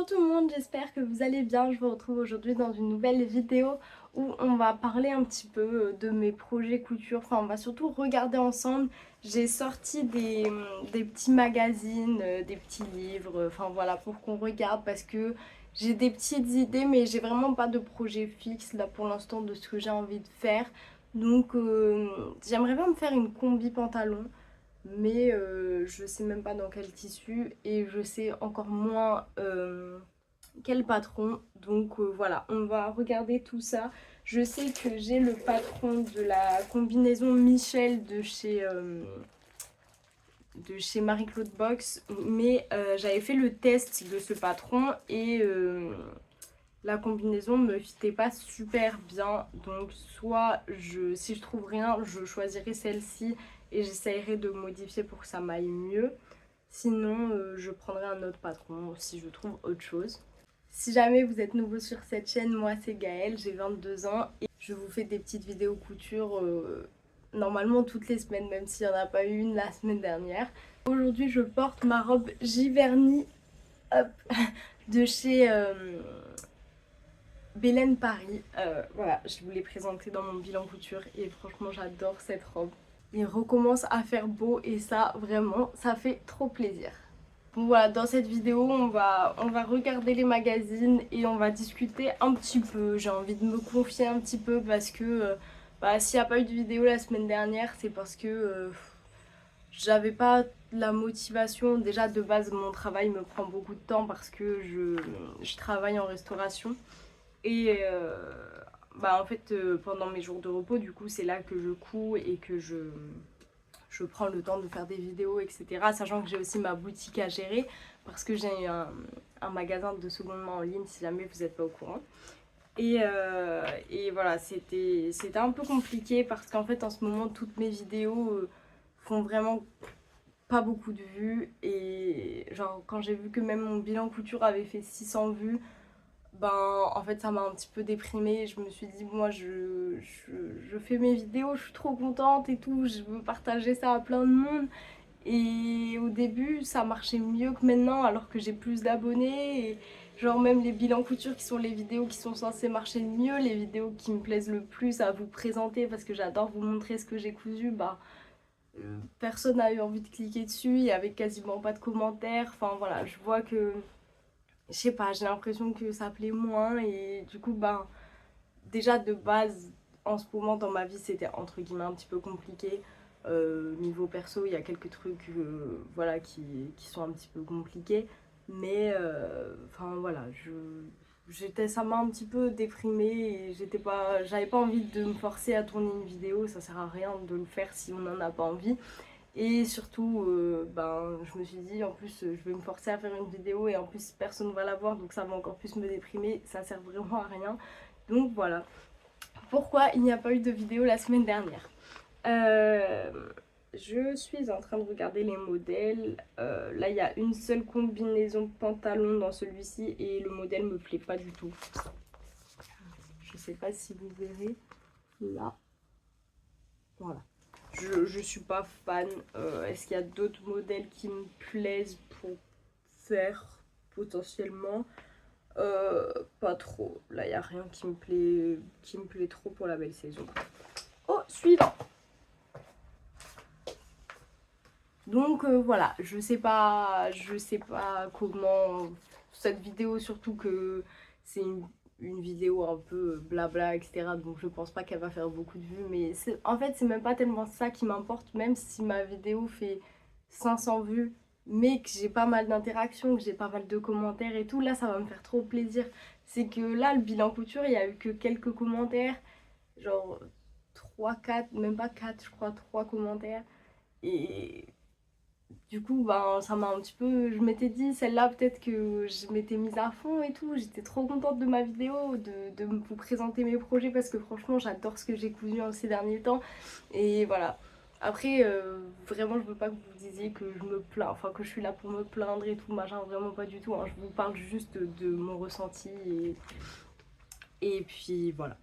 Bonjour tout le monde, j'espère que vous allez bien. Je vous retrouve aujourd'hui dans une nouvelle vidéo où on va parler un petit peu de mes projets couture. Enfin, on va surtout regarder ensemble. J'ai sorti des petits magazines, des petits livres, enfin voilà, pour qu'on regarde parce que j'ai des petites idées, mais j'ai vraiment pas de projet fixe là pour l'instant de ce que j'ai envie de faire. Donc, j'aimerais bien me faire une combi pantalon mais je sais même pas dans quel tissu et je sais encore moins quel patron. Donc voilà, on va regarder tout ça. Je sais que j'ai le patron de la combinaison Michel de chez Marie-Claude Box, mais j'avais fait le test de ce patron et la combinaison me fitait pas super bien. Donc soit si je trouve rien, je choisirai celle-ci et j'essayerai de modifier pour que ça m'aille mieux. Sinon, je prendrai un autre patron si je trouve autre chose. Si jamais vous êtes nouveau sur cette chaîne, moi c'est Gaëlle, j'ai 22 ans et je vous fais des petites vidéos couture normalement toutes les semaines, même s'il n'y en a pas eu une la semaine dernière. Aujourd'hui, je porte ma robe Giverny hop, de chez Bélène Paris. Voilà, je vous l'ai présentée dans mon bilan couture et franchement, j'adore cette robe. Il recommence à faire beau et ça, vraiment, ça fait trop plaisir. Bon voilà, dans cette vidéo, on va regarder les magazines et on va discuter un petit peu. J'ai envie de me confier un petit peu parce que s'il n'y a pas eu de vidéo la semaine dernière, c'est parce que j'avais pas la motivation. Déjà de base, mon travail me prend beaucoup de temps parce que je travaille en restauration. Et en fait, pendant mes jours de repos, du coup, c'est là que je couds et que je prends le temps de faire des vidéos, etc. Sachant que j'ai aussi ma boutique à gérer parce que j'ai un magasin de seconde main en ligne si jamais vous n'êtes pas au courant. Et voilà, c'était un peu compliqué parce qu'en fait, en ce moment, toutes mes vidéos font vraiment pas beaucoup de vues. Et genre, quand j'ai vu que même mon bilan couture avait fait 600 vues, ben en fait ça m'a un petit peu déprimée. Je me suis dit moi je fais mes vidéos, je suis trop contente et tout, je veux partager ça à plein de monde. Et au début ça marchait mieux que maintenant alors que j'ai plus d'abonnés. Et genre même les bilans couture qui sont les vidéos qui sont censées marcher le mieux, les vidéos qui me plaisent le plus à vous présenter parce que j'adore vous montrer ce que j'ai cousu, personne n'a eu envie de cliquer dessus, il y avait quasiment pas de commentaires. Enfin voilà, je vois que je sais pas, j'ai l'impression que ça plaît moins et du coup, déjà de base, en ce moment dans ma vie, c'était entre guillemets un petit peu compliqué. Niveau perso, il y a quelques trucs voilà, qui sont un petit peu compliqués, mais enfin voilà, ça m'a un petit peu déprimée et j'avais pas envie de me forcer à tourner une vidéo, ça sert à rien de le faire si on n'en a pas envie. Et surtout, je me suis dit, en plus, je vais me forcer à faire une vidéo et en plus, personne ne va la voir, donc ça va encore plus me déprimer. Ça sert vraiment à rien. Donc voilà. Pourquoi il n'y a pas eu de vidéo la semaine dernière? Euh, je suis en train de regarder les modèles. Là, il y a une seule combinaison pantalon dans celui-ci et le modèle me plaît pas du tout. Je sais pas si vous verrez. Là. Voilà. Je suis pas fan. Est-ce qu'il y a d'autres modèles qui me plaisent pour faire potentiellement? Pas trop. Là, il n'y a rien qui me plaît trop pour la belle saison. Oh, suivant. Donc voilà, je sais pas comment cette vidéo, surtout que c'est une vidéo un peu blabla, etc. Donc je pense pas qu'elle va faire beaucoup de vues, mais en fait c'est même pas tellement ça qui m'importe, même si ma vidéo fait 500 vues, mais que j'ai pas mal d'interactions, que j'ai pas mal de commentaires et tout, là ça va me faire trop plaisir. C'est que là, le bilan couture, il y a eu que quelques commentaires, genre 3 4 même pas 4 je crois, 3 commentaires. Et du coup, ça m'a un petit peu. Je m'étais dit, celle-là, peut-être que je m'étais mise à fond et tout. J'étais trop contente de ma vidéo, de vous présenter mes projets parce que franchement, j'adore ce que j'ai cousu ces derniers temps. Et voilà. Après, vraiment, je veux pas que vous disiez que je me plains, enfin que je suis là pour me plaindre et tout, machin, vraiment pas du tout. Hein. Je vous parle juste de mon ressenti et puis voilà.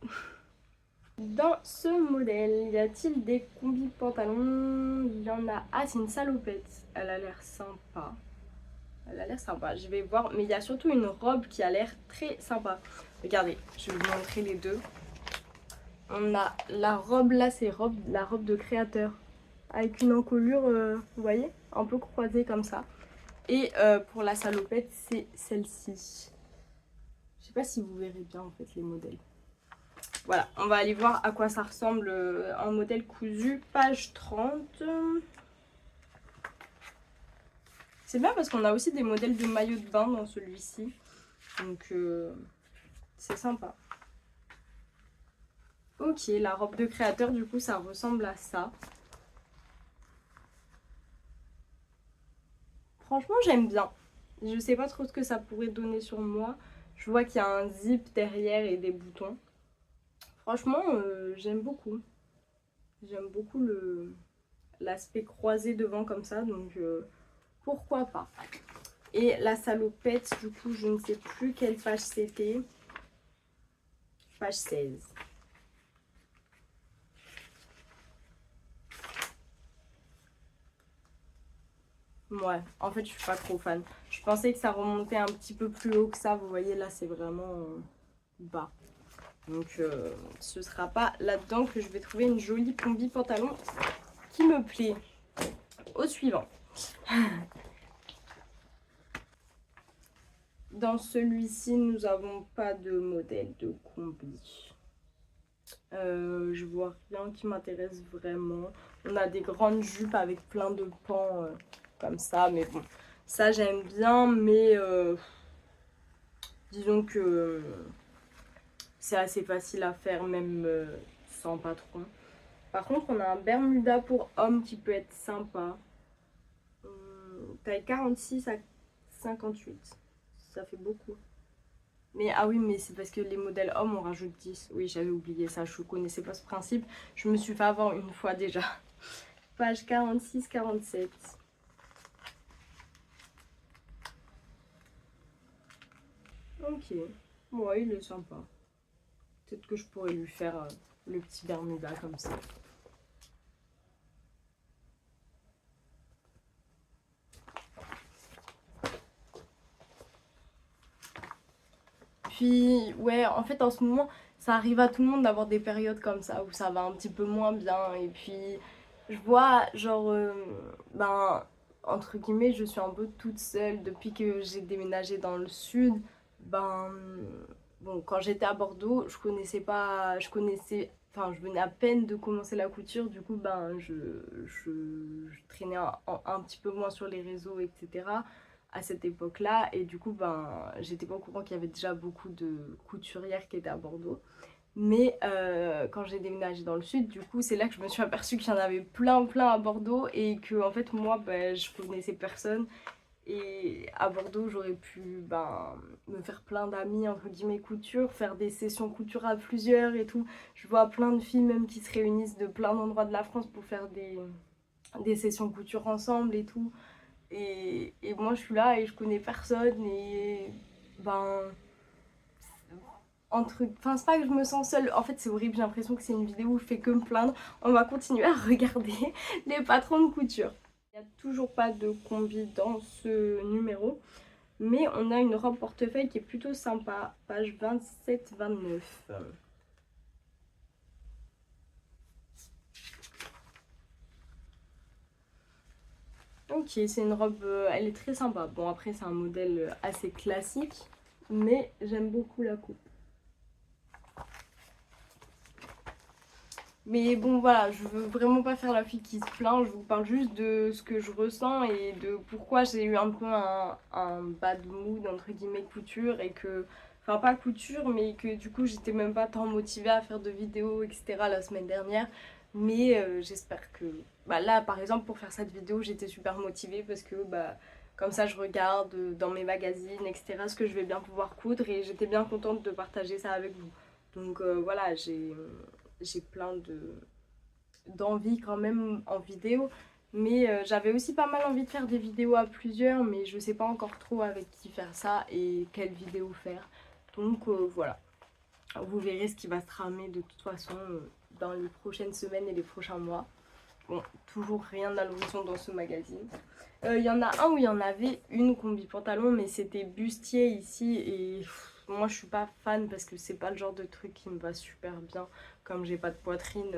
Dans ce modèle, y a-t-il des combis pantalons? Il y en a. Ah, c'est une salopette. Elle a l'air sympa. Elle a l'air sympa, je vais voir. Mais il y a surtout une robe qui a l'air très sympa. Regardez, je vais vous montrer les deux. On a la robe là, c'est la robe de créateur. Avec une encolure, vous voyez, un peu croisée comme ça. Et pour la salopette, c'est celle-ci. Je sais pas si vous verrez bien en fait les modèles. Voilà, on va aller voir à quoi ça ressemble un modèle cousu, page 30. C'est bien parce qu'on a aussi des modèles de maillots de bain dans celui-ci. Donc c'est sympa. Ok, la robe de créateur, du coup, ça ressemble à ça. Franchement, j'aime bien. Je sais pas trop ce que ça pourrait donner sur moi. Je vois qu'il y a un zip derrière et des boutons. Franchement, j'aime beaucoup. J'aime beaucoup l'aspect croisé devant comme ça, donc pourquoi pas. Et la salopette, du coup, je ne sais plus quelle page c'était. Page 16. Ouais, en fait, je suis pas trop fan. Je pensais que ça remontait un petit peu plus haut que ça. Vous voyez, là, c'est vraiment bas. Donc, ce sera pas là-dedans que je vais trouver une jolie combi pantalon qui me plaît. Au suivant. Dans celui-ci, nous n'avons pas de modèle de combi. Je vois rien qui m'intéresse vraiment. On a des grandes jupes avec plein de pans comme ça, mais bon, ça j'aime bien, mais disons que c'est assez facile à faire même sans patron. Par contre, on a un Bermuda pour homme qui peut être sympa. Taille 46 à 58, ça fait beaucoup. Mais ah oui, mais c'est parce que les modèles hommes, on rajoute 10. Oui, j'avais oublié ça, je ne connaissais pas ce principe. Je me suis fait avoir une fois déjà. Page 46-47. Ok. Ouais, il est sympa. Peut-être que je pourrais lui faire le petit Bermuda comme ça. Puis, ouais, en fait, en ce moment, ça arrive à tout le monde d'avoir des périodes comme ça où ça va un petit peu moins bien. Et puis, je vois, genre, ben, entre guillemets, je suis un peu toute seule depuis que j'ai déménagé dans le sud. Ben, bon, quand j'étais à Bordeaux, enfin, je venais à peine de commencer la couture. Du coup, ben, je traînais un petit peu moins sur les réseaux, etc à cette époque-là et du coup ben j'étais pas au courant qu'il y avait déjà beaucoup de couturières qui étaient à Bordeaux mais quand j'ai déménagé dans le sud du coup c'est là que je me suis aperçue qu'il y en avait plein à Bordeaux et que en fait moi ben, je connaissais personne et à Bordeaux j'aurais pu ben, me faire plein d'amis entre guillemets couture, faire des sessions couture à plusieurs et tout. Je vois plein de filles même qui se réunissent de plein d'endroits de la France pour faire des sessions couture ensemble et tout. Et moi je suis là et je connais personne et ben enfin c'est pas que je me sens seule, en fait c'est horrible, j'ai l'impression que c'est une vidéo où je fais que me plaindre. On va continuer à regarder les patrons de couture. Il n'y a toujours pas de combi dans ce numéro, mais on a une robe portefeuille qui est plutôt sympa, page 27-29. Ok, c'est une robe, elle est très sympa. Bon après c'est un modèle assez classique, mais j'aime beaucoup la coupe. Mais bon voilà, je veux vraiment pas faire la fille qui se plaint, je vous parle juste de ce que je ressens et de pourquoi j'ai eu un peu un bad mood entre guillemets couture et que... Enfin pas couture mais que du coup j'étais même pas tant motivée à faire de vidéos etc la semaine dernière. Mais j'espère que... Bah là par exemple pour faire cette vidéo j'étais super motivée parce que bah comme ça je regarde dans mes magazines etc ce que je vais bien pouvoir coudre et j'étais bien contente de partager ça avec vous. Donc voilà, j'ai plein d'envie quand même en vidéo. Mais j'avais aussi pas mal envie de faire des vidéos à plusieurs, mais je sais pas encore trop avec qui faire ça et quelle vidéo faire. Donc voilà, vous verrez ce qui va se tramer de toute façon dans les prochaines semaines et les prochains mois. Bon, toujours rien à l'horizon dans ce magazine. Il y en a un où il y en avait une combi pantalon, mais c'était bustier ici et moi je suis pas fan parce que c'est pas le genre de truc qui me va super bien. Comme j'ai pas de poitrine,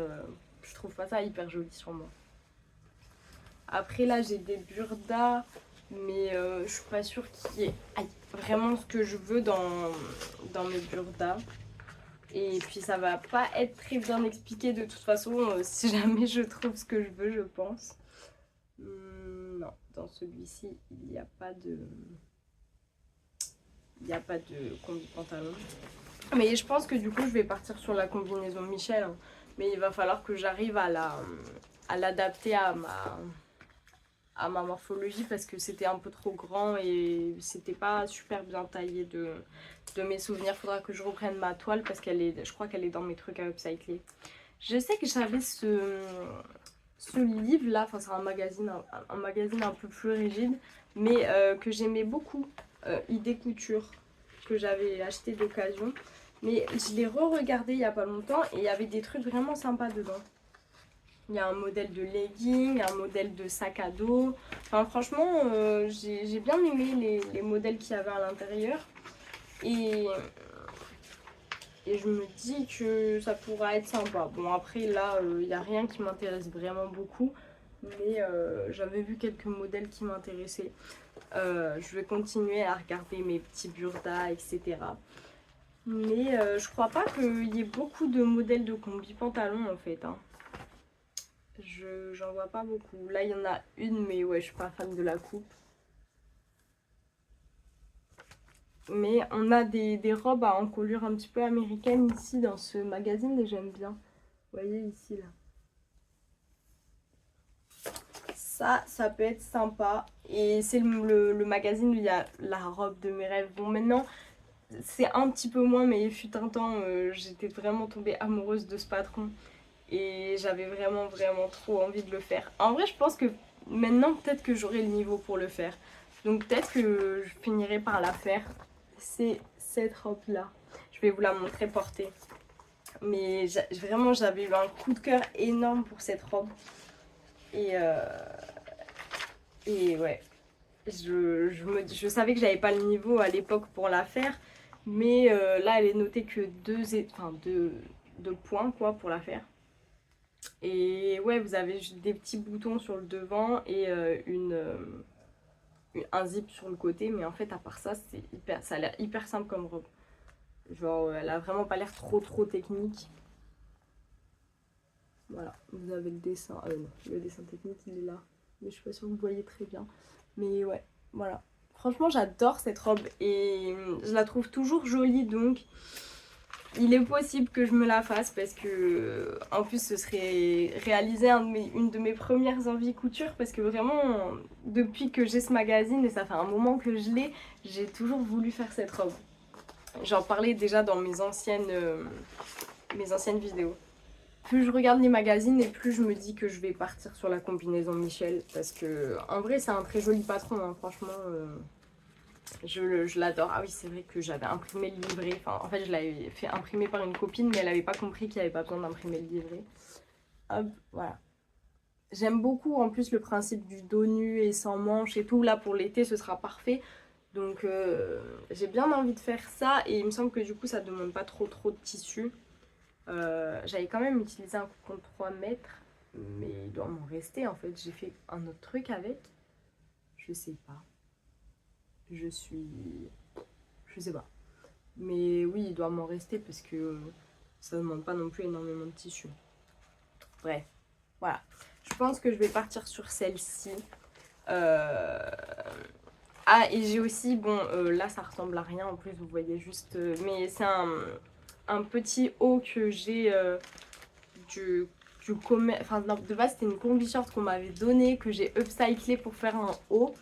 je trouve pas ça hyper joli sur moi. Après là j'ai des burdas, mais je suis pas sûre qu'il y ait vraiment ce que je veux dans mes burdas. Et puis ça va pas être très bien expliqué de toute façon si jamais je trouve ce que je veux, je pense. Non, dans celui-ci, il n'y a pas de... Il n'y a pas de combi pantalon. Mais je pense que du coup, je vais partir sur la combinaison Michel. Hein. Mais il va falloir que j'arrive à l'adapter à ma morphologie parce que c'était un peu trop grand et c'était pas super bien taillé de mes souvenirs. Faudra que je reprenne ma toile parce qu'elle est, je crois qu'elle est dans mes trucs à upcycler. Je sais que j'avais ce livre là, enfin c'est un magazine un peu plus rigide, mais que j'aimais beaucoup, Idée Couture, que j'avais acheté d'occasion. Mais je l'ai re-regardé il y a pas longtemps et il y avait des trucs vraiment sympas dedans. Il y a un modèle de legging, un modèle de sac à dos. Enfin franchement, j'ai bien aimé les modèles qu'il y avait à l'intérieur. Et, et je me dis que ça pourra être sympa. Bon après là, il n'y a rien qui m'intéresse vraiment beaucoup. Mais j'avais vu quelques modèles qui m'intéressaient. Je vais continuer à regarder mes petits burdas, etc. Mais je crois pas qu'il y ait beaucoup de modèles de combi pantalon en fait. Hein. J'en vois pas beaucoup. Là, il y en a une, mais ouais, je suis pas fan de la coupe. Mais on a des robes à encolure un petit peu américaines ici dans ce magazine et j'aime bien. Vous voyez ici, là. Ça peut être sympa. Et c'est le magazine où il y a la robe de mes rêves. Bon, maintenant, c'est un petit peu moins, mais il fut un temps, j'étais vraiment tombée amoureuse de ce patron. Et j'avais vraiment, vraiment trop envie de le faire. En vrai, je pense que maintenant, peut-être que j'aurai le niveau pour le faire. Donc peut-être que je finirai par la faire. C'est cette robe-là. Je vais vous la montrer portée. Mais vraiment, j'avais eu un coup de cœur énorme pour cette robe. Et, ouais, je savais que j'avais pas le niveau à l'époque pour la faire. Mais là, elle est notée que deux points quoi, pour la faire. Et ouais, vous avez juste des petits boutons sur le devant et un zip sur le côté. Mais en fait, à part ça, ça a l'air hyper simple comme robe. Genre, elle a vraiment pas l'air trop technique. Voilà, vous avez le dessin. Non, le dessin technique, il est là. Mais je suis pas sûre que vous voyez très bien. Mais ouais, voilà. Franchement, j'adore cette robe et je la trouve toujours jolie. Donc, il est possible que je me la fasse parce que, en plus, ce serait réaliser une de mes premières envies couture. Parce que vraiment, depuis que j'ai ce magazine, et ça fait un moment que je l'ai, j'ai toujours voulu faire cette robe. J'en parlais déjà dans mes anciennes vidéos. Plus je regarde les magazines et plus je me dis que je vais partir sur la combinaison Michel. Parce que, en vrai, c'est un très joli patron, hein, franchement. Je l'adore. Ah oui, c'est vrai que j'avais imprimé le livret. Enfin, en fait, je l'avais fait imprimer par une copine, mais elle n'avait pas compris qu'il n'y avait pas besoin d'imprimer le livret. Hop, voilà. J'aime beaucoup en plus le principe du dos nu et sans manches et tout. Là, pour l'été, ce sera parfait. Donc, j'ai bien envie de faire ça. Et il me semble que du coup, ça ne demande pas trop de tissu. J'avais quand même utilisé un coupon de 3 mètres. Mais il doit m'en rester en fait. J'ai fait un autre truc avec. Je sais pas. Je sais pas. Mais oui, il doit m'en rester parce que ça ne demande pas non plus énormément de tissu. Bref, voilà. Je pense que je vais partir sur celle-ci. Ah, et j'ai aussi, bon, là ça ressemble à rien en plus, vous voyez juste. Mais c'est un petit haut que j'ai du commerce. Enfin, de base, c'était une combi short qu'on m'avait donné, que j'ai upcyclé pour faire un haut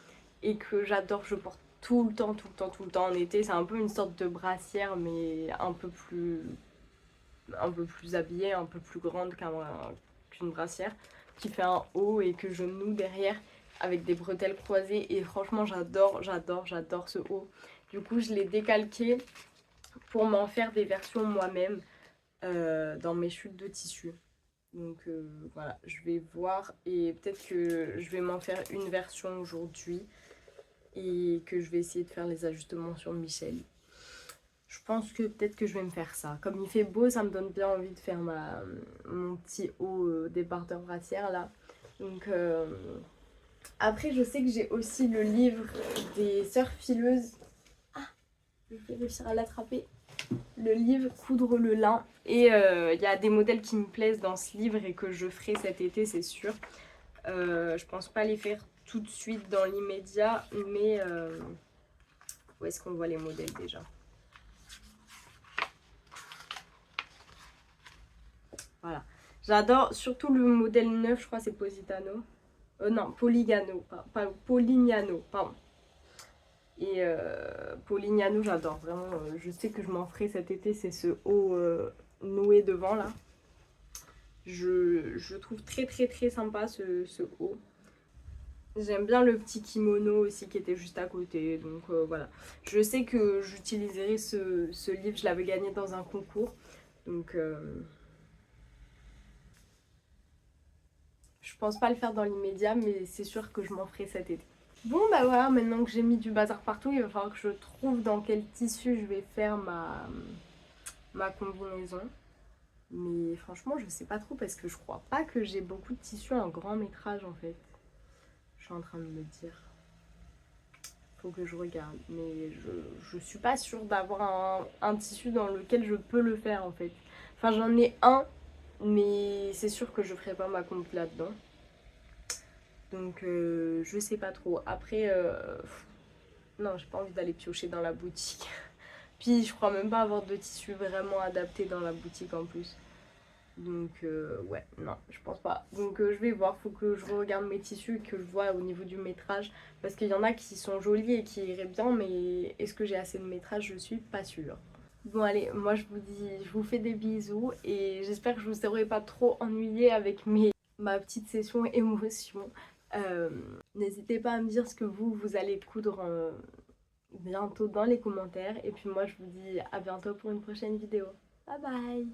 et que j'adore. Je porte tout le temps en été. C'est un peu une sorte de brassière, mais un peu plus habillée, un peu plus grande qu'une brassière, qui fait un haut et que je noue derrière avec des bretelles croisées. Et franchement, j'adore ce haut. Du coup, je l'ai décalqué pour m'en faire des versions moi-même dans mes chutes de tissu. Donc voilà, je vais voir et peut-être que je vais m'en faire une version aujourd'hui et que je vais essayer de faire les ajustements sur Michel. Je pense que peut-être que je vais me faire ça. Comme il fait beau, ça me donne bien envie de faire mon petit haut débardeur brassière là. Donc après, je sais que j'ai aussi le livre des sœurs fileuses. Ah, je vais réussir à l'attraper. Le livre Coudre le lin. Et il y a des modèles qui me plaisent dans ce livre et que je ferai cet été, c'est sûr. Je pense pas les faire tout de suite dans l'immédiat, mais où est-ce qu'on voit les modèles déjà? Voilà. J'adore surtout le modèle neuf, je crois c'est Positano. Non, Polignano, pas Polignano, pardon. Et Polignano, j'adore vraiment. Je sais que je m'en ferai cet été, c'est ce haut noué devant là. Je trouve très très très sympa ce haut. J'aime bien le petit kimono aussi qui était juste à côté. Donc voilà. Je sais que j'utiliserai ce livre, je l'avais gagné dans un concours. Donc je pense pas le faire dans l'immédiat, mais c'est sûr que je m'en ferai cet été. Bon bah voilà, maintenant que j'ai mis du bazar partout, il va falloir que je trouve dans quel tissu je vais faire ma combinaison. Mais franchement, je sais pas trop parce que je crois pas que j'ai beaucoup de tissus en grand métrage en fait. Je suis en train de me dire. Faut que je regarde. Mais je suis pas sûre d'avoir un tissu dans lequel je peux le faire en fait. Enfin, j'en ai un, mais c'est sûr que je ferai pas ma comp là-dedans. Donc, je sais pas trop. Après, non, j'ai pas envie d'aller piocher dans la boutique. Puis, je crois même pas avoir de tissu vraiment adapté dans la boutique en plus. Donc ouais, non, je pense pas. Donc je vais voir, faut que je regarde mes tissus et que je vois au niveau du métrage. Parce qu'il y en a qui sont jolis et qui iraient bien, mais est-ce que j'ai assez de métrage? Je suis pas sûre. Bon allez, moi je vous dis, je vous fais des bisous et j'espère que je vous aurai pas trop ennuyé avec ma petite session émotion. N'hésitez pas à me dire ce que vous allez coudre bientôt dans les commentaires. Et puis moi je vous dis à bientôt pour une prochaine vidéo. Bye bye!